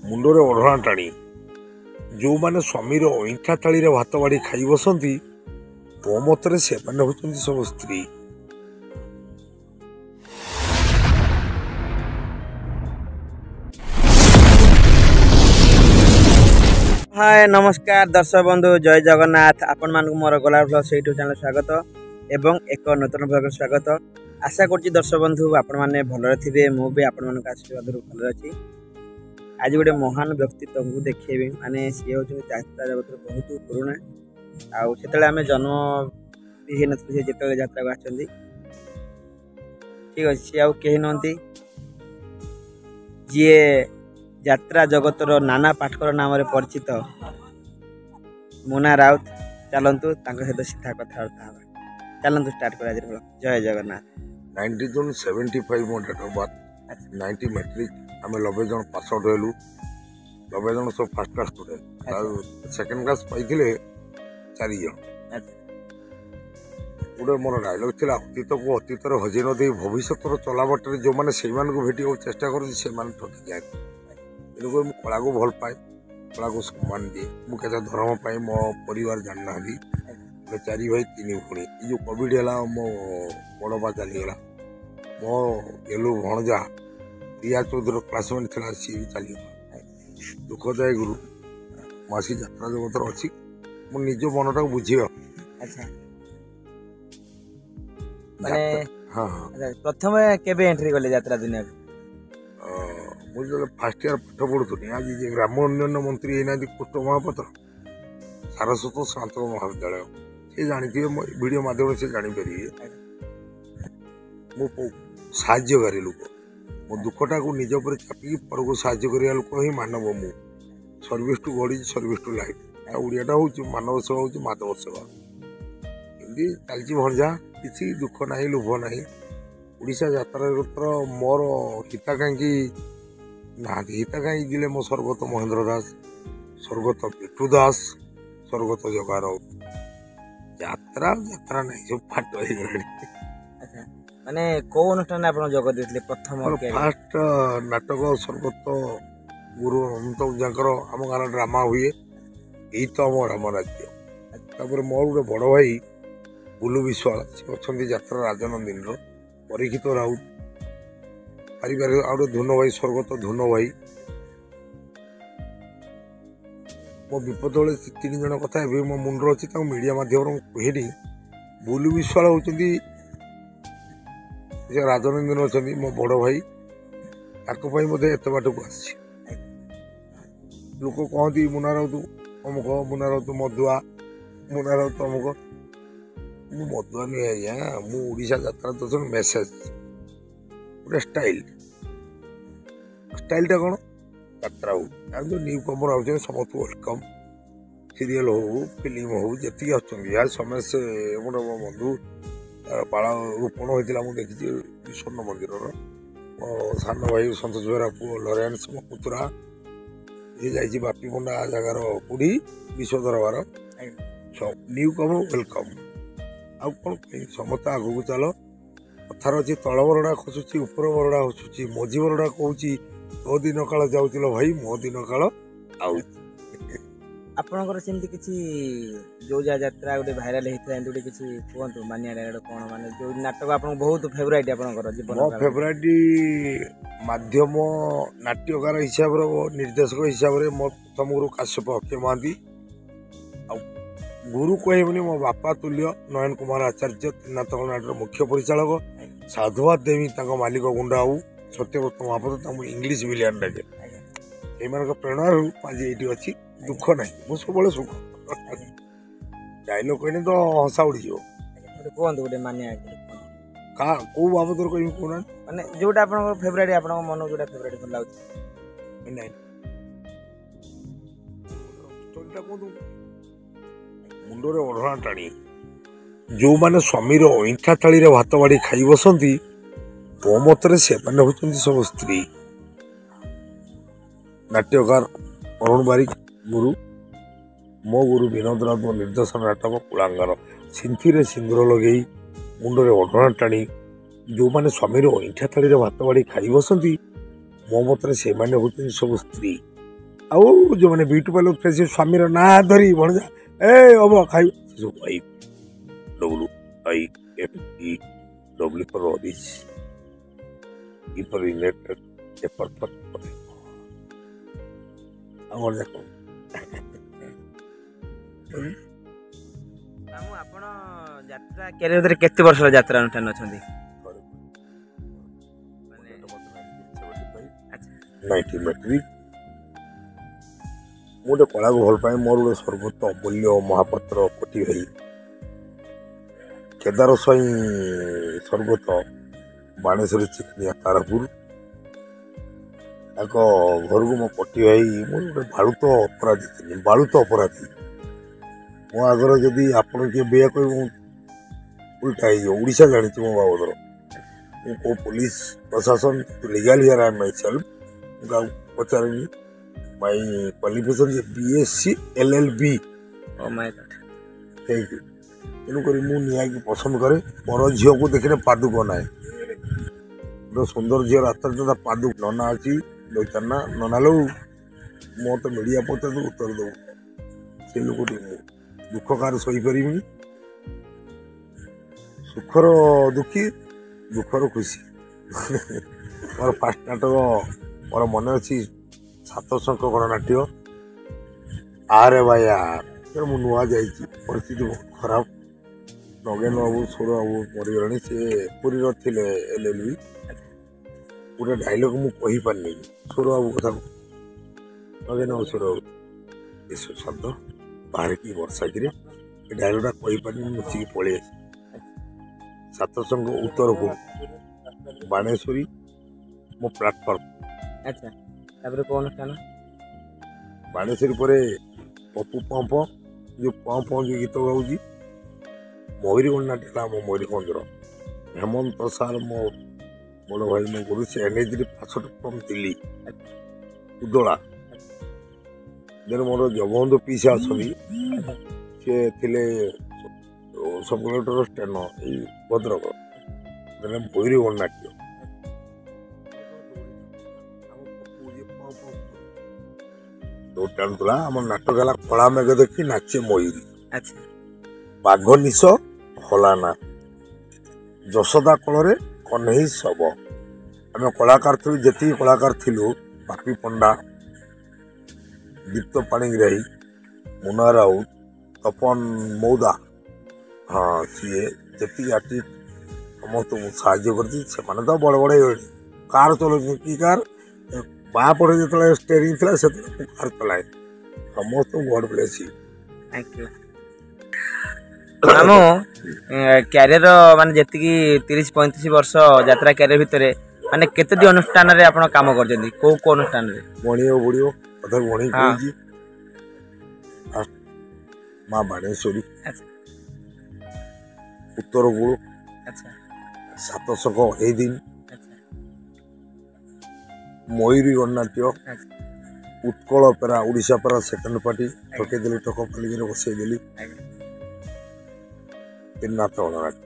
मुंडरे ओढ़णा टाणी जो माने स्वामी अईठा थाली भात बाड़ी खाई बसती मो मतरे से होती सब स्त्री। हाय नमस्कार दर्शक बंधु जय जगन्नाथ आपण मान मोर गला ब्लॉग से यूट्यूब चैनल स्वागत एवं एक नूतन ब्लॉग स्वागत। आशा करछि दर्शक बंधु आपण माने भलरे थिबे मु भी आपण मान आशीर्वाद भलरे अछि। आज गोटे महान व्यक्तित्व को देखेबे माने सी होछि यात्रा जगत बहुत पुराना आउ सेतले आमे जन्म भी नथि जेतले यात्रा को आछंदी ठीक अछि आउ केहि नंती जिए यात्रा जगतर नाना पाठकर नाम रे परिचित मुना राउत चलतु सहित सीधा कथबार्ता चलतु स्टार्ट कर जय जगन्नाथ। 90 जून 75 मो डेट ऑफ बर्थ 90 मैट्रिक आम 90 जन पास आउट हेलु 90 जन सब first class student second class पाइथिले 4 जन गोटे मोर डायलॉग थिला अतीत को अतीत हजे न दे भविष्य चला बाटे जो मैंने से भेटिया चेष्टा कर ठकी जाए तेणुक मुझे कला को भल पाए कला को सम्मान दिए मुझे धर्म पाए मो परिवार जानना 4 भाई 3 भूणी जो कोविड है मो बड़ बा चलीगला मो गेलु भणजा रिया चौधरी क्लासमेट थी सी भी चलीगला दुखदायी गुरु मासी यात्रा जगत अच्छी मो निज मनटा को बुझे प्रथम केबे एंट्री कले यात्रा दुनिया मुझे फास्ट इयर पाठ पढ़ुनी आज ग्राम उन्नयन मंत्री होना कृष्ण महापात्र सारस्वत स्नातक महाविद्यालय से जानी वीडियो माध्यम से जापर मो साहाय्यकारी लोक मो दुखटा को निज पर चापिकी पर को साहाय्य करिया लोक ही मानव मु service to body service to life ओडियाटा हूँ मानव सेवा हूँ माधव सेवा एमती चलती भंजा किसी दुख ना लोभ ना ओडिशा यात्रा मोर हिताकांक्षी ना हिताकांक्षी दिले मो स्वर्गत महेंद्र दास स्वर्गत पिटू दास स्वर्गत जगा राउत यात्रा यात्रा नहीं सब फाट हो माने को अनुष्ठान आपण जोग देथिले प्रथम फास्ट नाटक स्वर्गत गुरु अनंत पूजाकर आम गाँव ड्रामा हुए यही तो आम राम राज्य तापर मोर गोटे बड़ भाई बुलू विश्वाल से अच्छा यात्रा राजनंदिन परीक्षित राउत पारिवारिक आउ धुन भाई स्वर्गत धुन भाई मो विपद बेले 3 जन कथा मो मुंडर अच्छी मीडिया माध्यम कहनी बुलू विश्वाल होती राजनंदिन अच्छा मो बड़ भाई ताकि एत बाट को आसी लोक कहती मुना राउत अमुक मुना राउत मधुआ मुना राउत अमुक मु मधुआ नुहे आज्ञा मुझा यात्रा दर्शन मेसेज गोटे स्टाइलटा कौन यात्रा हो जो न्यू कमर आ समस्त वेलकम सीरियल हो फिल्म हो जी अच्छा समस्ते गोटे मो बंधु बाल रोपण होता मुझे देखी स्वर्ण मंदिर सान भाई सतोष बेहरा पुओ लरेन्स मो पुतुरा ये जाइए बापी पंडा जगार बुढ़ी विश्व दरबार न्यू कमर वेलकम आउ कौन समस्त आग को चल कथार अच्छी तल बरड़ा खसुची ऊपर बरड़ा हसुची मझी बरड़ा कहूँ तो दिन काल जाऊल भाई मो दिन काल आउ आपणकर सेमती किसी जो यात्रा गोटे भाइराल होता गोटे किसी कहतु मानिया कौन माने जो नाटक आप बहुत फेवरेट आपणकर जीवन मो फेवरेट माध्यम नाट्यकार हिसाब निर्देशक हिसाब से मो प्रथम गुरु काश्यप अक्षय महांती गुरु कहबनी मो बापा तुल्य नयन कुमार आचार्य त्रिनाथ नाटर मुख्य परिचालक साधुवाद देवी मालिक गुंडा आउ सत्यव्रत महापात्र इंग्लीश विलियन डाके ये प्रेरणा आज ये अच्छी दुख ना मुझे सब सुख डायलॉग कहने तो हसा उड़ी कहतु गोटे मानिया कौ बाबद कह कहना माने जोटा आपन फेवरेट आपन मन जोटा फेवरेट भल लागुची मुंडरे ओढ़णा टाणी जो माने स्वामी अईठा थाली भात बाड़ी खाई बसती मो मतरे से होती सब स्त्री। नाट्यकार अरुण बारिक गुरु मो गुरु विनोद राउत निर्देशन नाटक कुलांगार सिंथी सिंदूर लगे मुंडरे ओढ़णा टाणी जो माने स्वामी अईठा थाली भात बाड़ी खाई बसती मो मतरे से होती सब स्त्री। ଆଉ ଯେଉଁମାନେ ବିୟୁଟି ପାର୍ଲର ସେ ସ୍ୱାମୀର ନାଁ ଧରି ଭଣଜା ଏ ହବ ଖାଇବ ସବୁ WIFE for Oris related a perfect ଆମର ଦେଖ ମାମୁଁ ଆପଣ ଯାତ୍ରା କ୍ୟାରିୟର ଭିତରେ କେତେ ବର୍ଷର ଯାତ୍ରା ଅନୁଷ୍ଠାନ ଅଛନ୍ତି? ନାଇଣ୍ଟି ମେଟ୍ରିକ ମୁଁ ଗୋଟେ କଳାକୁ ଭଲ ପାଏ। ମୋର ଗୋଟେ ସର୍ବୋଚ୍ଚ ଅମୂଲ୍ୟ ମହାପାତ୍ର କୋଟି ଭାଇ କେଦାର ସ୍ୱାଇଁ ସର୍ବୋଚ୍ଚ ବାଣେଶ୍ୱରୀ ଚିକନିଆ ତାରାପୁର ତାଙ୍କ ଘରକୁ ମୋ କୋଟି ଭାଇ ମୁଁ ଗୋଟେ ବାଳୁତ ଅପରାଧୀ ମୋ ଆଗରେ ଯଦି ଆପଣ କିଏ ବେୟା କହିବେ ମୁଁ ଉଲ୍ଟା ହେଇଯିବ। ଓଡ଼ିଶା ଜାଣିଛି ମୋ ବାବଦର ମୁଁ କେଉଁ ପୋଲିସ ପ୍ରଶାସନ legal here I my self ମୁଁ କାହାକୁ ପଚାରିନି। ମାଇ କ୍ୱାଲିଫିକେସନ୍ BSc LLB ତେଣୁକରି ମୁଁ ନିହାତି ପସନ୍ଦ କରେ। ପର ଝିଅକୁ ଦେଖିଲେ ପାଦୁକ ନାହିଁ। ଗୋଟେ ସୁନ୍ଦର ଝିଅ ରାସ୍ତାରେ ତା ପାଦୁକ ନନା ଅଛି ଦୈତାନା ନନା ଲୋ ମୋ ତ ମିଡ଼ିଆ ପଚାରୁ ଉତ୍ତର ଦେବୁ ସେ ଲୋକଟି ମୁଁ ଦୁଃଖ କାହାର ସହିପାରିବିନି। ସୁଖର ଦୁଃଖୀ ଦୁଃଖର ଖୁସି ମୋର ଫାଷ୍ଟ ନାଟକ ମୋର ମନେ ଅଛି ସାତଶଙ୍କ ଗଣନାଟ୍ୟ ଆରେ ବାୟା ମୁଁ ନୂଆ ଯାଇଛି ପରିସ୍ଥିତି ବହୁତ ଖରାପ। ନଗେନ ବାବୁ ସୌର ବାବୁ ମରିଗଲାଣି ସେ ପୁରୀର ଥିଲେ LLB ଗୋଟେ ଡାଇଲଗ ମୁଁ କହିପାରିନି ସୌର ବାବୁ କଥା ନଗେନ ବାବୁ ସୌର ବାବୁ ଏସବୁ ଶବ୍ଦ ବାହାରିକି ବର୍ଷାକିରେ ଏ ଡାଇଲଗଟା କହିପାରିନି ଲୁଚିକି ପଳେଇ ଆସି ସାତଶଙ୍କ ଉତ୍ତରକୁ ବାଣେଶ୍ୱରୀ ମୋ ପ୍ଲାଟଫର୍ମ ଆଚ୍ଛା ତାପରେ କୋଉ ଅନୁଷ୍ଠାନ? ବାଣେଶ୍ୱରୀ ପରେ ପପୁ ପମ୍ପ ଯେଉଁ ପମ୍ପ ଯେଉଁ ଗୀତ ଗାଉଛି ମୟୂରୀଗଣ୍ଡ ନାଟ୍ୟ ହେଲା ଆମ ମୟୂରଭଞ୍ଜର ହେମନ୍ତ ସାର୍ ମୋ ବଡ଼ ଭାଇ ମୋ ଗୁରୁ ସେ NH ଫ୍ରମ୍ ଦିଲ୍ଲୀ ଉଦଳା ଯେନ୍ ମୋର ଜଗବନ୍ଧୁ ପିସା ଅଛନ୍ତି ସିଏ ଥିଲେ ସବ୍ କଲେକ୍ଟର ଷ୍ଟେନ ଏଇ ଭଦ୍ରକ ମୟୂରୀଗଣ୍ଡ ନାଟ୍ୟ ଟାଣୁଥିଲା ଆମର ନାଟକ ହେଲା କଳା ମେଘ ଦେଖି ନାଚେ ମୟୂରୀ ବାଘ ନିଶ ହଲାନା ଯଶୋଦା କୋଳରେ କହ୍ନେଇ ଶବ। ଆମେ କଳାକାର ଥିଲୁ ଯେତିକି କଳାକାର ଥିଲୁ ବାପି ପଣ୍ଡା ଦୀପ୍ତ ପାଣିଗ୍ରାହୀ ମୁନା ରାଉତ ତପନ ମୌଦା ହଁ ସିଏ ଯେତିକି ଆର୍ଟିଷ୍ଟ ସମସ୍ତଙ୍କୁ ସାହାଯ୍ୟ କରିଛି। ସେମାନେ ତ ବଡ଼ ବଡ଼ ହେଇଗଲେଣି କାର ଚଲାଉଛନ୍ତି କି କାର ବାଁ ପଟେ ଯେତେବେଳେ ଷ୍ଟେରିଂ ଥିଲା ସେତେବେଳେ ମୁଁ କାର ଚଲାଏ ସମସ୍ତଙ୍କୁ ଗଡ୍ ବ୍ଲେସ୍ ୟୁ। ମାମୁଁ କ୍ୟାରିୟର ମାନେ ଯେତିକି 30-35 ବର୍ଷ ଯାତ୍ରା କ୍ୟାରିୟର ଭିତରେ ମାନେ କେତୋଟି ଅନୁଷ୍ଠାନରେ ଆପଣ କାମ କରିଛନ୍ତି? କୋଉ କୋଉ ଅନୁଷ୍ଠାନରେ? ଗଣିବାକୁ ପଡ଼ିବ କଥା ଗଣି କହୁଛି ମା ବାଣେଶ୍ୱରୀ ଉତ୍ତରକୂଳ ସାତଶକ ଏଇ ଦିନ Mayuri Gananatya Utkal opera Odisha opera second party ଠକେଇଦେଲି ଟକ ପାଲିକିରେ ବସେଇଦେଲି ତିନି ନାଥ ଗଣନାଟ୍ୟ।